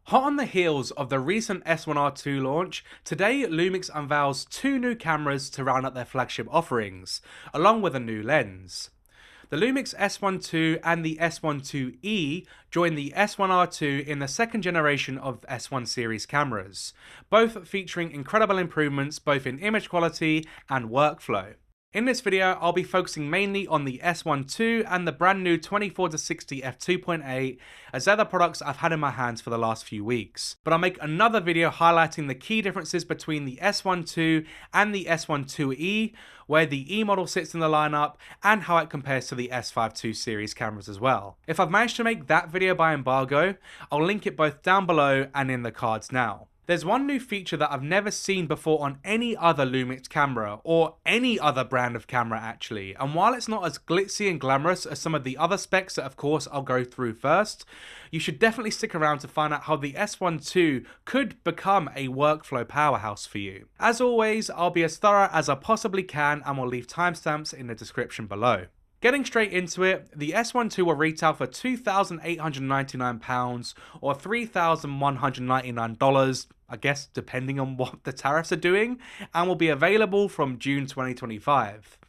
Hot on the heels of the recent S1R2 launch, today Lumix unveils two new cameras to round out their flagship offerings, along with a new lens. The Lumix S1II and the S1II join the S1R2 in the second generation of S1 series cameras, both featuring incredible improvements both in image quality and workflow. In this video, I'll be focusing mainly on the S1II and the brand new 24-60 f2.8, as they're the products I've had in my hands for the last few weeks. But I'll make another video highlighting the key differences between the S1II and the S1II, where the E model sits in the lineup, and how it compares to the S5II series cameras as well. If I've managed to make that video by embargo, I'll link it both down below and in the cards now. There's one new feature that I've never seen before on any other Lumix camera, or any other brand of camera actually, and while it's not as glitzy and glamorous as some of the other specs that of course I'll go through first, you should definitely stick around to find out how the S1II could become a workflow powerhouse for you. As always, I'll be as thorough as I possibly can and will leave timestamps in the description below. Getting straight into it, the S1II will retail for £2,899 or $3,199, I guess depending on what the tariffs are doing, and will be available from June 2025.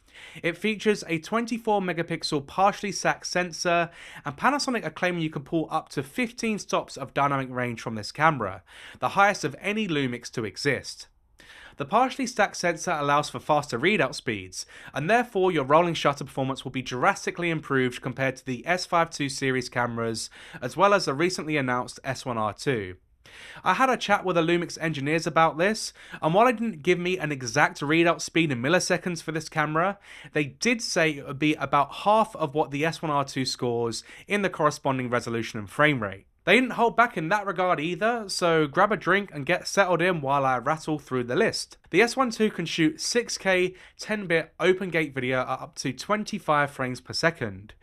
It features a 24 megapixel partially stacked sensor, and Panasonic are claiming you can pull up to 15 stops of dynamic range from this camera, the highest of any Lumix to exist. The partially stacked sensor allows for faster readout speeds, and therefore your rolling shutter performance will be drastically improved compared to the S5II series cameras, as well as the recently announced S1R2. I had a chat with the Lumix engineers about this, and while they didn't give me an exact readout speed in milliseconds for this camera, they did say it would be about half of what the S1R2 scores in the corresponding resolution and frame rate. They didn't hold back in that regard either, so grab a drink and get settled in while I rattle through the list. The S1II can shoot 6K 10-bit open gate video at up to 25 frames per second.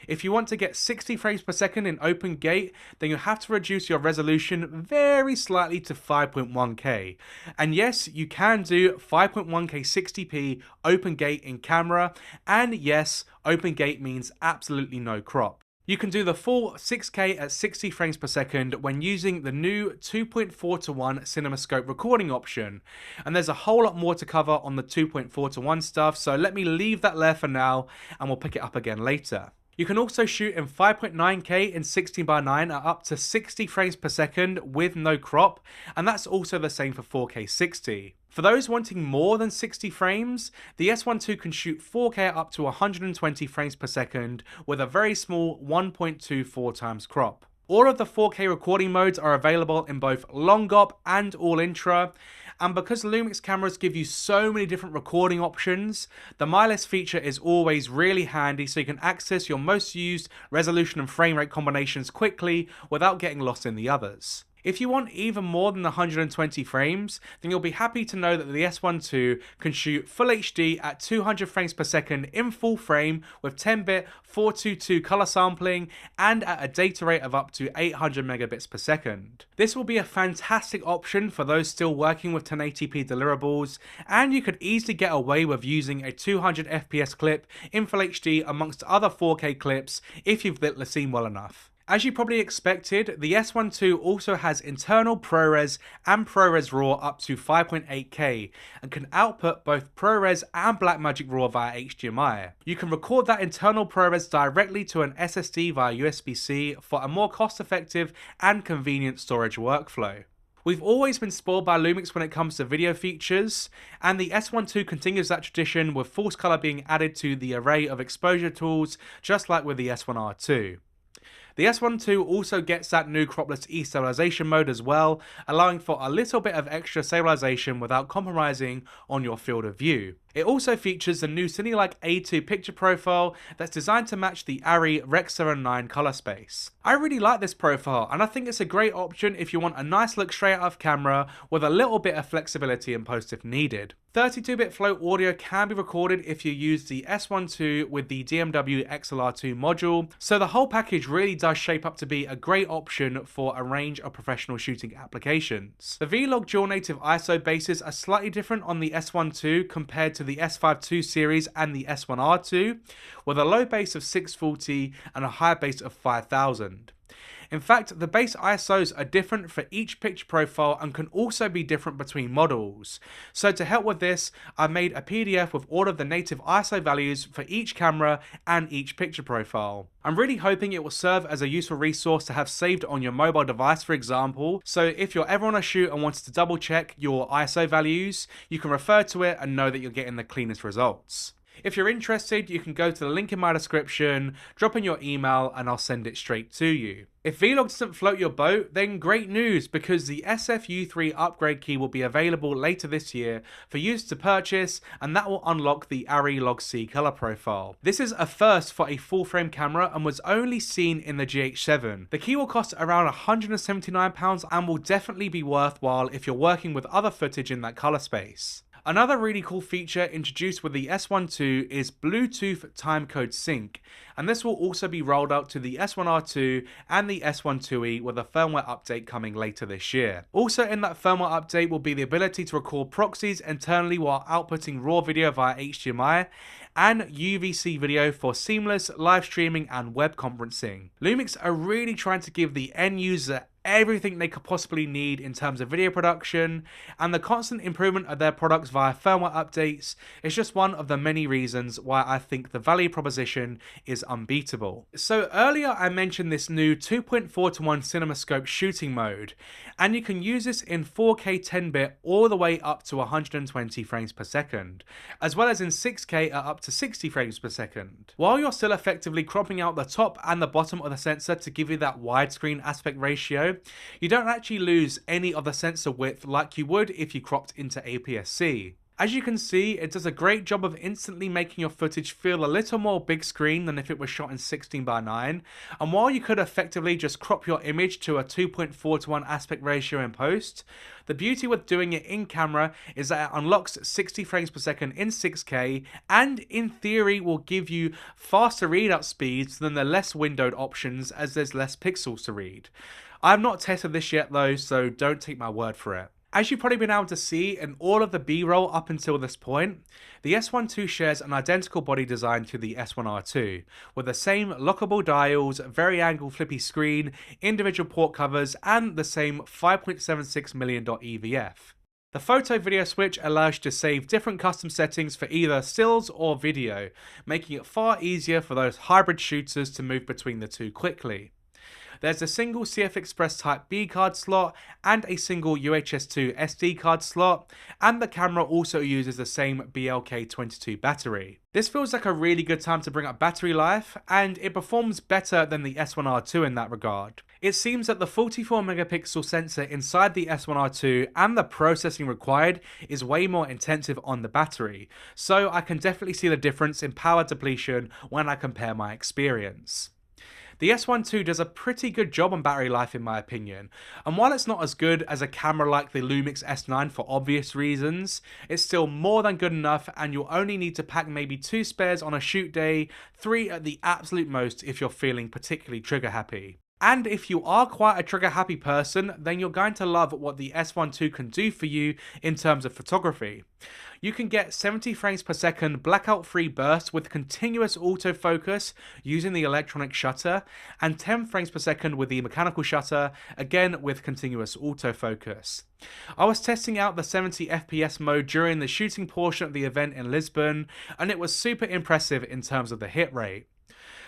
If you want to get 60 frames per second in open gate, then you have to reduce your resolution very slightly to 5.1K. And yes, you can do 5.1K 60p open gate in camera, and yes, open gate means absolutely no crop. You can do the full 6K at 60 frames per second when using the new 2.4:1 Cinemascope recording option, and there's a whole lot more to cover on the 2.4:1 stuff, so let me leave that there for now and we'll pick it up again later. You can also shoot in 5.9K in 16:9 at up to 60 frames per second with no crop, and that's also the same for 4K 60. For those wanting more than 60 frames, the S1II can shoot 4K at up to 120 frames per second with a very small 1.24 times crop. All of the 4K recording modes are available in both long op and all intra, and because Lumix cameras give you so many different recording options, the My List feature is always really handy so you can access your most used resolution and frame rate combinations quickly without getting lost in the others. If you want even more than 120 frames, then you'll be happy to know that the S1II can shoot Full HD at 200 frames per second in full frame with 10-bit 422 color sampling and at a data rate of up to 800 megabits per second. This will be a fantastic option for those still working with 1080p deliverables, and you could easily get away with using a 200 FPS clip in Full HD amongst other 4K clips if you've lit the scene well enough. As you probably expected, the S1II also has internal ProRes and ProRes RAW up to 5.8K and can output both ProRes and Blackmagic RAW via HDMI. You can record that internal ProRes directly to an SSD via USB-C for a more cost-effective and convenient storage workflow. We've always been spoiled by Lumix when it comes to video features, and the S1II continues that tradition with false color being added to the array of exposure tools, just like with the S1R2. The S1II also gets that new cropless E-stabilisation mode as well, allowing for a little bit of extra stabilisation without compromising on your field of view. It also features the new Cine-like A2 picture profile that's designed to match the ARRI Rec 7 color space. I really like this profile, and I think it's a great option if you want a nice look straight out of camera with a little bit of flexibility in post if needed. 32-bit float audio can be recorded if you use the S1II with the DMW XLR2 module, so the whole package really does shape up to be a great option for a range of professional shooting applications. The V-Log dual native ISO bases are slightly different on the S1II compared to the S5II series and the S1R2, with a low base of 640 and a high base of 5000. In fact, the base ISOs are different for each picture profile and can also be different between models. So to help with this, I made a PDF with all of the native ISO values for each camera and each picture profile. I'm really hoping it will serve as a useful resource to have saved on your mobile device, for example, so if you're ever on a shoot and wanted to double check your ISO values, you can refer to it and know that you're getting the cleanest results. If you're interested, you can go to the link in my description, drop in your email, and I'll send it straight to you. If Vlog doesn't float your boat, then great news, because the SFU3 upgrade key will be available later this year for users to purchase, and that will unlock the ARRI Log C color profile. This is a first for a full frame camera and was only seen in the GH7. The key will cost around £179 and will definitely be worthwhile if you're working with other footage in that color space. Another really cool feature introduced with the S1II is Bluetooth timecode sync, and this will also be rolled out to the S1R2 and the S1IIe with a firmware update coming later this year. Also in that firmware update will be the ability to record proxies internally while outputting raw video via HDMI, and UVC video for seamless live streaming and web conferencing. Lumix are really trying to give the end user everything they could possibly need in terms of video production, and the constant improvement of their products via firmware updates is just one of the many reasons why I think the value proposition is unbeatable. So earlier I mentioned this new 2.4:1 Cinemascope shooting mode, and you can use this in 4K 10-bit all the way up to 120 frames per second, as well as in 6K at up to 60 frames per second. While you're still effectively cropping out the top and the bottom of the sensor to give you that widescreen aspect ratio, you don't actually lose any of the sensor width like you would if you cropped into APS-C. As you can see, it does a great job of instantly making your footage feel a little more big screen than if it was shot in 16:9, and while you could effectively just crop your image to a 2.4:1 aspect ratio in post, the beauty with doing it in camera is that it unlocks 60 frames per second in 6K, and in theory will give you faster readout speeds than the less windowed options as there's less pixels to read. I have not tested this yet though, so don't take my word for it. As you've probably been able to see in all of the B-roll up until this point, the S1II shares an identical body design to the S1R2, with the same lockable dials, vari-angle flippy screen, individual port covers, and the same 5.76mm EVF. The photo video switch allows you to save different custom settings for either stills or video, making it far easier for those hybrid shooters to move between the two quickly. There's a single CF Express Type B card slot and a single UHS-2 SD card slot, and the camera also uses the same BLK22 battery. This feels like a really good time to bring up battery life, and it performs better than the S1R2 in that regard. It seems that the 44 megapixel sensor inside the S1R2 and the processing required is way more intensive on the battery, so I can definitely see the difference in power depletion when I compare my experience. The S1II does a pretty good job on battery life in my opinion, and while it's not as good as a camera like the Lumix S9 for obvious reasons, it's still more than good enough, and you'll only need to pack maybe 2 spares on a shoot day, 3 at the absolute most if you're feeling particularly trigger happy. And if you are quite a trigger happy person, then you're going to love what the S1II can do for you in terms of photography. You can get 70 frames per second blackout free bursts with continuous autofocus using the electronic shutter, and 10 frames per second with the mechanical shutter, again with continuous autofocus. I was testing out the 70 FPS mode during the shooting portion of the event in Lisbon, and it was super impressive in terms of the hit rate.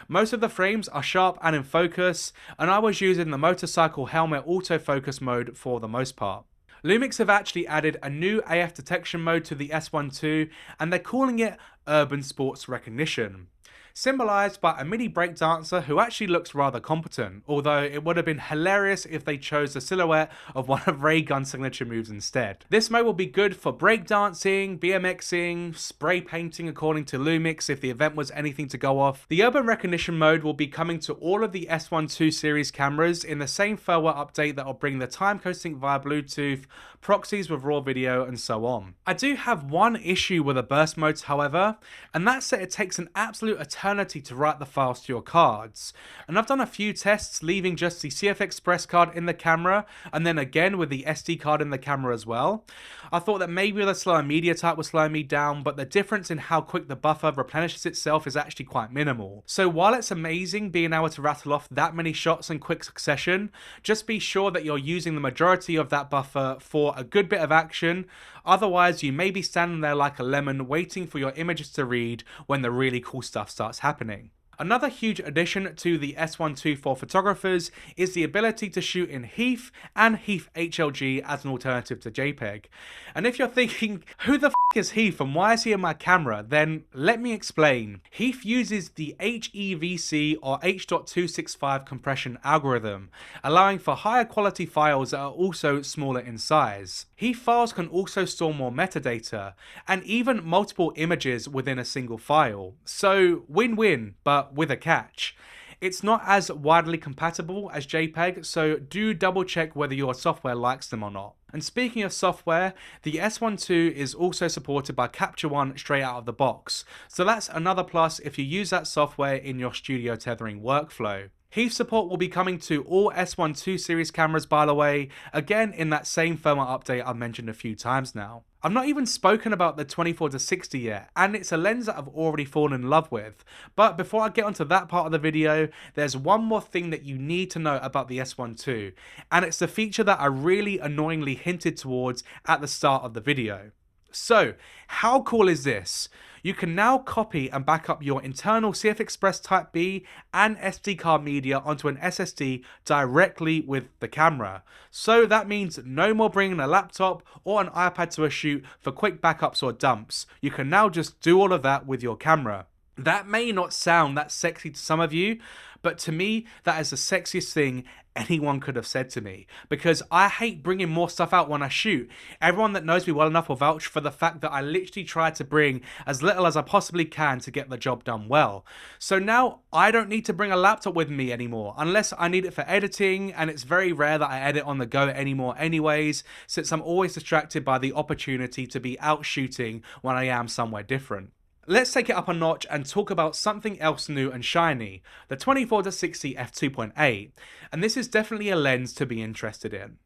Most of the frames are sharp and in focus, and I was using the motorcycle helmet autofocus mode for the most part. Lumix have actually added a new AF detection mode to the S1II, and they're calling it Urban Sports Recognition, symbolised by a mini breakdancer who actually looks rather competent, although it would have been hilarious if they chose the silhouette of one of Ray Gun's signature moves instead. This mode will be good for breakdancing, BMXing, spray painting according to Lumix if the event was anything to go off. The Urban Recognition mode will be coming to all of the S1II series cameras in the same firmware update that will bring the timecode sync via Bluetooth, proxies with raw video, and so on. I do have one issue with the burst modes however, and that's that it takes an absolute eternity to write the files to your cards. And I've done a few tests leaving just the CF Express card in the camera and then again with the SD card in the camera as well. I thought that maybe the slower media type was slowing me down, but the difference in how quick the buffer replenishes itself is actually quite minimal. So while it's amazing being able to rattle off that many shots in quick succession, just be sure that you're using the majority of that buffer for a good bit of action. Otherwise, you may be standing there like a lemon waiting for your images to read when the really cool stuff starts happening. Another huge addition to the S1II for photographers is the ability to shoot in HEIF and HEIF HLG as an alternative to JPEG. And if you're thinking, who the f is HEIF and why is he in my camera? Then let me explain. HEIF uses the HEVC or H.265 compression algorithm, allowing for higher quality files that are also smaller in size. HEIF files can also store more metadata and even multiple images within a single file. So win-win, but with a catch. It's not as widely compatible as JPEG, so do double check whether your software likes them or not. And speaking of software, the S1II is also supported by Capture One straight out of the box, so that's another plus if you use that software in your studio tethering workflow. HEIF support will be coming to all S1II series cameras, by the way, again in that same firmware update I've mentioned a few times now. I've not even spoken about the 24-60 yet, and it's a lens that I've already fallen in love with. But before I get onto that part of the video, there's one more thing that you need to know about the S1II, and it's the feature that I really annoyingly hinted towards at the start of the video. So, how cool is this? You can now copy and back up your internal CF Express Type B and SD card media onto an SSD directly with the camera. So that means no more bringing a laptop or an iPad to a shoot for quick backups or dumps. You can now just do all of that with your camera. That may not sound that sexy to some of you, but to me, that is the sexiest thing anyone could have said to me, because I hate bringing more stuff out when I shoot. Everyone that knows me well enough will vouch for the fact that I literally try to bring as little as I possibly can to get the job done well. So now I don't need to bring a laptop with me anymore, unless I need it for editing, and it's very rare that I edit on the go anymore anyways, since I'm always distracted by the opportunity to be out shooting when I am somewhere different. Let's take it up a notch and talk about something else new and shiny, the 24-60 f2.8, and this is definitely a lens to be interested in.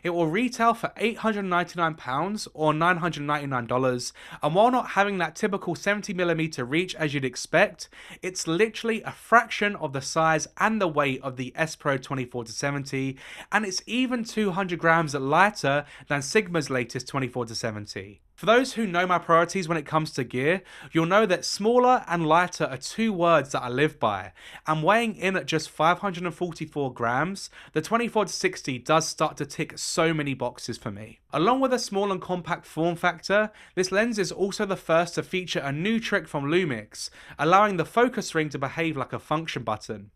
It will retail for £899 or $999, and while not having that typical 70mm reach as you'd expect, it's literally a fraction of the size and the weight of the S Pro 24-70, and it's even 200 grams lighter than Sigma's latest 24-70. For those who know my priorities when it comes to gear, you'll know that smaller and lighter are two words that I live by, and weighing in at just 544 grams, the 24-60 does start to tick so many boxes for me. Along with a small and compact form factor, this lens is also the first to feature a new trick from Lumix, allowing the focus ring to behave like a function button.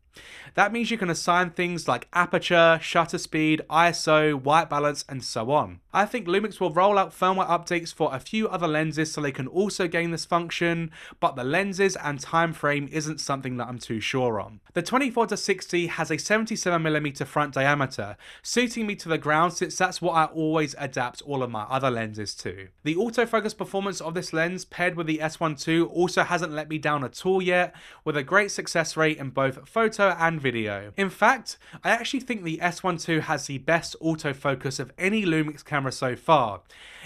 That means you can assign things like aperture, shutter speed, ISO, white balance, and so on. I think Lumix will roll out firmware updates for a few other lenses so they can also gain this function, but the lenses and time frame isn't something that I'm too sure on. The 24-60 has a 77mm front diameter, suiting me to the ground since that's what I always adapt all of my other lenses to. The autofocus performance of this lens paired with the S1II also hasn't let me down at all yet, with a great success rate in both photo and video. In fact, I actually think the S1II has the best autofocus of any Lumix camera so far.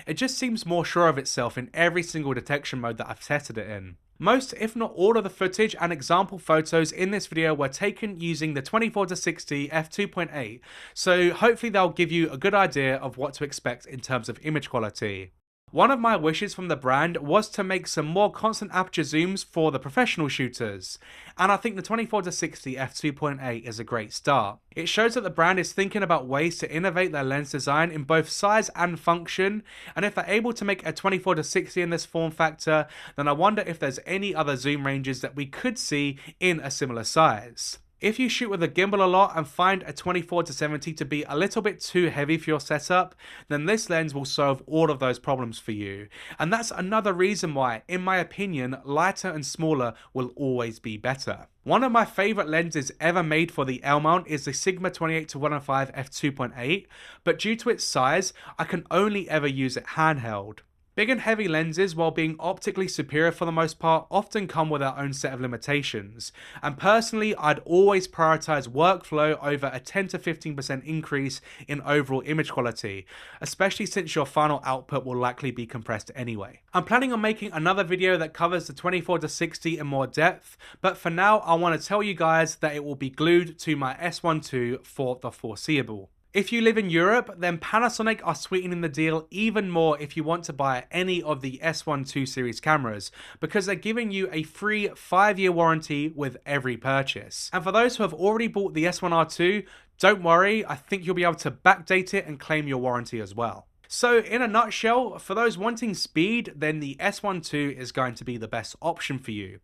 It just seems more sure of itself in every single detection mode that I've tested it in. Most, if not all, of the footage and example photos in this video were taken using the 24-60 f2.8, so hopefully they'll give you a good idea of what to expect in terms of image quality. One of my wishes from the brand was to make some more constant aperture zooms for the professional shooters, and I think the 24-60 f2.8 is a great start. It shows that the brand is thinking about ways to innovate their lens design in both size and function, and if they're able to make a 24-60 in this form factor, then I wonder if there's any other zoom ranges that we could see in a similar size. If you shoot with a gimbal a lot and find a 24-70 to be a little bit too heavy for your setup, then this lens will solve all of those problems for you. And that's another reason why, in my opinion, lighter and smaller will always be better. One of my favourite lenses ever made for the L mount is the Sigma 28-105 f2.8, but due to its size, I can only ever use it handheld. Big and heavy lenses, while being optically superior for the most part, often come with their own set of limitations. And personally, I'd always prioritize workflow over a 10 to 15% increase in overall image quality, especially since your final output will likely be compressed anyway. I'm planning on making another video that covers the 24 to 60 in more depth, but for now, I want to tell you guys that it will be glued to my S1II for the foreseeable. If you live in Europe, then Panasonic are sweetening the deal even more if you want to buy any of the S1II series cameras, because they're giving you a free 5-year warranty with every purchase. And for those who have already bought the S1R2, don't worry, I think you'll be able to backdate it and claim your warranty as well. So in a nutshell, for those wanting speed, then the S1II is going to be the best option for you.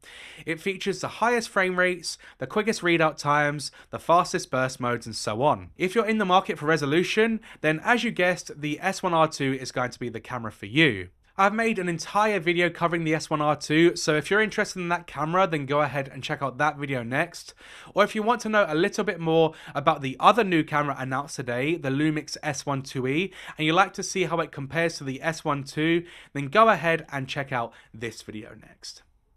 It features the highest frame rates, the quickest readout times, the fastest burst modes, and so on. If you're in the market for resolution, then as you guessed, the S1R2 is going to be the camera for you. I've made an entire video covering the S1R2, so if you're interested in that camera, then go ahead and check out that video next. Or if you want to know a little bit more about the other new camera announced today, the Lumix S1II, and you like to see how it compares to the S1II, then go ahead and check out this video next.